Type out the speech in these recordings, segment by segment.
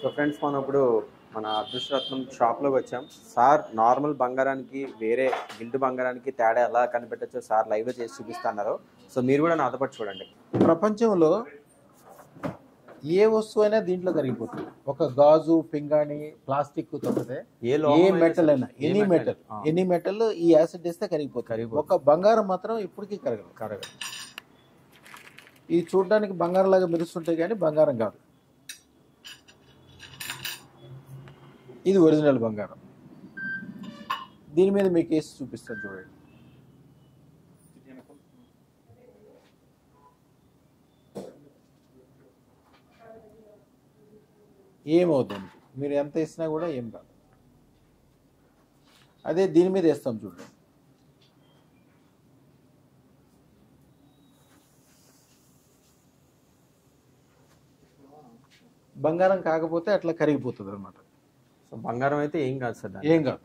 So friends మనం ఇప్పుడు మన అదృష్టరత్నం షాప్లోకి వచ్చాం. సార్ నార్మల్ బంగారానికి వేరే గిల్డ్ బంగారానికి తేడా ఎలా కనిపెట్టచ్చో సార్ లైవ్లో చేసి చూపిస్తున్నారు. సో మీరు కూడా నాతో పాటు చూడండి. ప్రపంచంలో ఏ వస్తువు అయినా దీంట్లో కరిగిపోతుంది. ఒక గాజు, పింగాణి, ప్లాస్టిక్ తప్పితే ఏ మెటల్ అయినా ఎనీ మెటల్ ఈ యాసిడ్ వేస్తే కరిగిపోతుంది. ఒక బంగారం మాత్రం ఇప్పటికీ కరగదు. ఇది చూడడానికి బంగారం లాగా మెరుస్తుంటాయి కానీ బంగారం కాదు. ఇది ఒరిజినల్ బంగారం. దీని మీద మీకు వేసి చూపిస్తాను చూడండి. ఏమవుతుంది మీరు ఎంత వేసినా కూడా ఏం కాదు. అదే దీని మీద వేస్తాం చూడండి. బంగారం కాకపోతే అట్లా కరిగిపోతుంది అనమాట. సో బంగారం అయితే ఏం కాదు సార్, ఏం కాదు,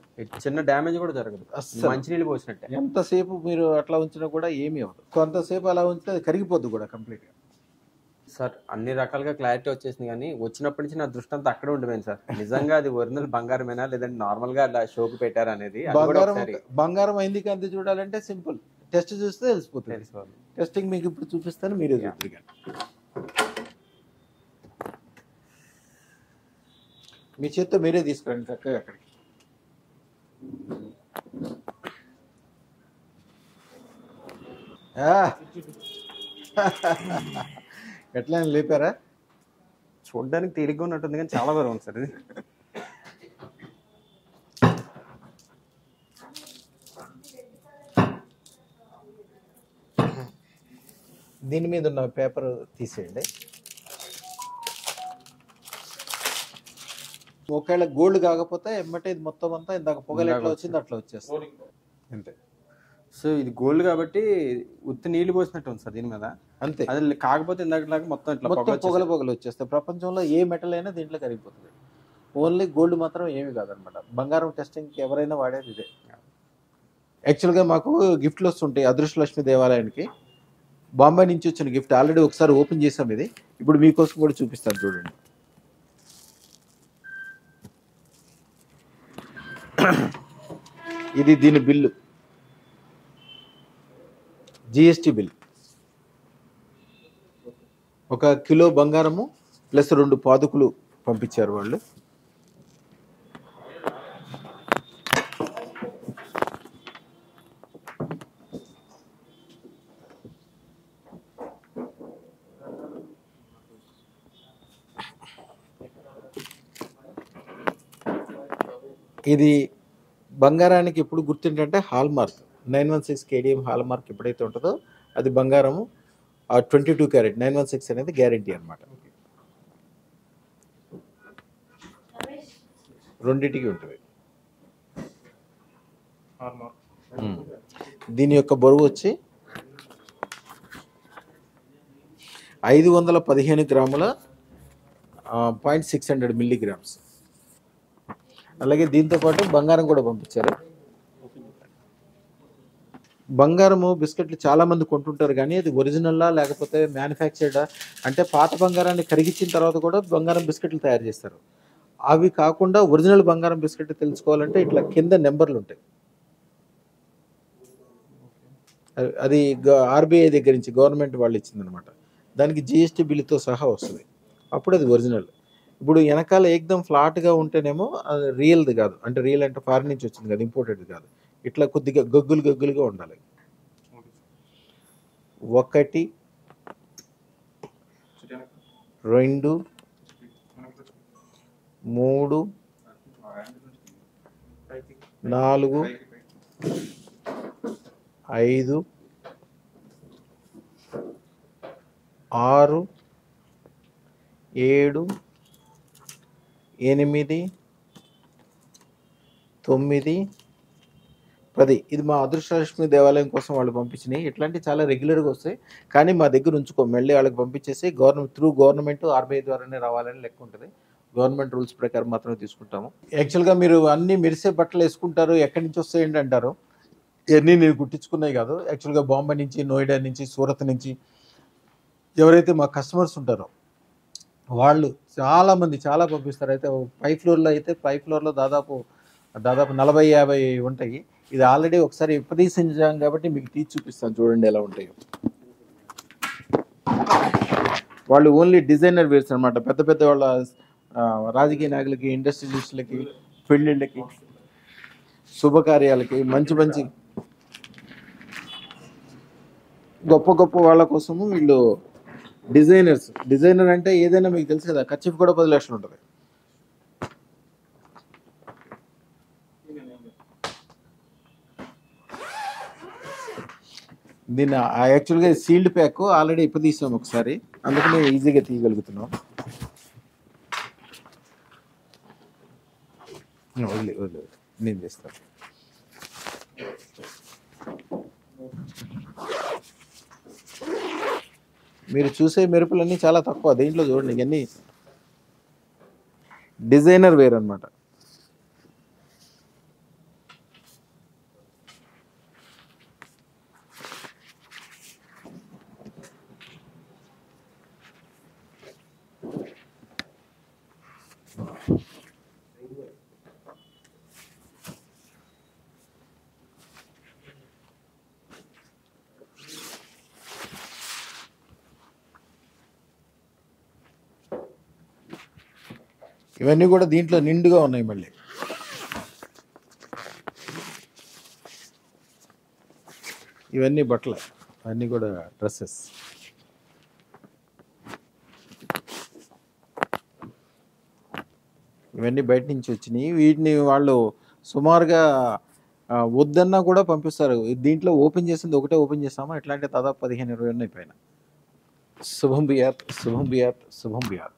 చిన్న డ్యామేజ్ కూడా జరగదు. మంచినీళ్ళు పోసినట్టే. ఎంతసేపు మీరు అట్లా ఉంచినా కూడా ఏమీ అవ్వదు. కొంతసేపు అలా ఉంచితే అది కరిగిపోద్ది కూడా కంప్లీట్గా. సార్ అన్ని రకాలుగా క్లారిటీ వచ్చేసింది, కానీ వచ్చినప్పటి నుంచి నా దృష్టి అంతా అక్కడే ఉండిపోయింది సార్. నిజంగా అది ఒరిజినల్ బంగారమేనా లేదంటే నార్మల్ గా అలా షోకి పెట్టారు అనేది. బంగారం అయింది కంది చూడాలంటే సింపుల్, టెస్ట్ చూస్తే తెలిసిపోతుంది. టెస్టింగ్ మీకు ఇప్పుడు చూపిస్తాను, మీరే చూద్దరు. మీ చేత్తో మీరే తీసుకురండి చక్కగా అక్కడికి. ఎట్లా లేపారా? చూడడానికి తేలిగ్గా ఉన్నట్టుంది కానీ చాలా బరువు ఉంది సార్ ఇది. దీని మీద ఉన్న పేపర్ తీసేయండి. ఒకవేళ గోల్డ్ కాకపోతే ఎమ్మటే ఇది మొత్తం అంతా ఇందాక పొగలు ఎట్లా వచ్చింది అట్లా వచ్చేస్తుంది అంతే. సో ఇది గోల్డ్ కాబట్టి ఉత్తి నీళ్లు పోసినట్టు ఉంది సార్ దీని మీద అంతే. అది కాకపోతే ఇందాక మొత్తం ఇట్లా పొగలు వచ్చేస్తాయి. ప్రపంచంలో ఏ మెటల్ అయినా దీంట్లో కరిగిపోతుంది. ఓన్లీ గోల్డ్ మాత్రం ఏమి కాదనమాట. బంగారం టెస్టింగ్కి ఎవరైనా వాడేది ఇదే. యాక్చువల్గా మాకు గిఫ్ట్లు వస్తుంటాయి అదృష్టలక్ష్మి దేవాలయానికి. బాంబే నుంచి వచ్చిన గిఫ్ట్ ఆల్రెడీ ఒకసారి ఓపెన్ చేసాం. ఇది ఇప్పుడు మీకోసం కూడా చూపిస్తాను చూడండి. ఇది దీని బిల్లు, జిఎస్టి బిల్. 1 కిలో బంగారము ప్లస్ 2 పాదుకులు పంపించారు వాళ్ళు. ఇది బంగారానికి ఎప్పుడు గుర్తుంటే hall mark 916 KDM hall mark ఎప్పుడైతే ఉంటుందో అది బంగారము. 22 క్యారెట్ 916 అనేది గ్యారంటీ అనమాట. రెండింటికి ఉంటుంది. దీని యొక్క బరువు వచ్చి 515 గ్రాముల 0.600 మిల్లీగ్రామ్స్. అలాగే దీంతోపాటు బంగారం కూడా పంపించారు. బంగారము బిస్కెట్లు చాలామంది కొంటుంటారు కానీ అది ఒరిజినల్లా లేకపోతే మ్యానుఫ్యాక్చర్డా అంటే పాత బంగారాన్ని కరిగించిన తర్వాత కూడా బంగారం బిస్కెట్లు తయారు చేస్తారు. అవి కాకుండా ఒరిజినల్ బంగారం బిస్కెట్ తెలుసుకోవాలంటే ఇట్లా కింద నెంబర్లు ఉంటాయి. అది ఆర్బీఐ దగ్గర నుంచి గవర్నమెంట్ వాళ్ళు ఇచ్చిందనమాట. దానికి జిఎస్టీ బిల్లుతో సహా వస్తుంది. అప్పుడు అది ఒరిజినల్. ఇప్పుడు వెనకాల ఏకదం ఫ్లాట్గా ఉంటేనేమో అది రియల్ది కాదు. అంటే రియల్ అంటే ఫారిన్ నుంచి వచ్చింది కాదు, ఇంపోర్టెడ్ కాదు. ఇట్లా కొద్దిగా గగ్గులుగా ఉండాలి. 1 2 3 4 5 6 7 8 9 10. ఇది మా అదృష్టలక్ష్మి దేవాలయం కోసం వాళ్ళు పంపించినాయి. ఇట్లాంటివి చాలా రెగ్యులర్గా వస్తాయి కానీ మా దగ్గర ఉంచుకో, మళ్ళీ వాళ్ళకి పంపించేసి గవర్నమెంట్ ఆర్బీఐ ద్వారానే రావాలని లెక్క ఉంటుంది. గవర్నమెంట్ రూల్స్ ప్రకారం మాత్రమే తీసుకుంటాము. యాక్చువల్గా మీరు అన్ని మెరిసే బట్టలు వేసుకుంటారు, ఎక్కడి నుంచి వస్తాయండి అంటారు. ఇవన్నీ నేను కుట్టించుకున్నాయి కాదు. యాక్చువల్గా బాంబే నుంచి, నోయిడా నుంచి, సూరత్ నుంచి ఎవరైతే మా కస్టమర్స్ ఉంటారో వాళ్ళు చాలామంది చాలా పంపిస్తారు. అయితే పై ఫ్లోర్లో అయితే పై ఫ్లోర్లో దాదాపు 40-50 ఉంటాయి. ఇది ఆల్రెడీ ఒకసారి విప్పదీసించాం కాబట్టి మీకు తీసి చూపిస్తాను చూడండి ఎలా ఉంటాయో. వాళ్ళు ఓన్లీ డిజైనర్ వేర్స్ అనమాట. పెద్ద పెద్ద వాళ్ళ రాజకీయ నాయకులకి, ఇండస్ట్రియలిస్టులకి, పెళ్ళిళ్ళకి, శుభకార్యాలకి, మంచి మంచి గొప్ప గొప్ప వాళ్ళ కోసము వీళ్ళు డిజైనర్స్. డిజైనర్ అంటే ఏదైనా మీకు తెలుసు కదా, ఖర్చు కూడా 10 లక్షలు ఉంటుంది. దీన్ని యాక్చువల్గా సీల్డ్ ప్యాక్ ఆల్రెడీ ఇప్పుడు తీసాం ఒకసారి, అందుకని ఈజీగా తీయగలుగుతున్నాం. వదిలే వదిలే నేను చేస్తాను. మీరు చూసే మెరుపులన్నీ చాలా తక్కువ. దీంట్లో చూడండి ఇవన్నీ డిజైనర్ వేర్ అనమాట. ఇవన్నీ కూడా దీంట్లో నిండుగా ఉన్నాయి. మళ్ళీ ఇవన్నీ బట్టలు, అన్నీ కూడా డ్రెస్సెస్. ఇవన్నీ బయట నుంచి వచ్చినాయి. వీటిని వాళ్ళు సుమారుగా వద్దన్నా కూడా పంపిస్తారు. దీంట్లో ఓపెన్ చేసింది ఒకటే ఓపెన్ చేస్తామా, ఇట్లాంటి దాదాపు 15-20 ఉన్నాయి పైన. శుభం బియాత్, శుభం బియాత్, శుభం బియాత్.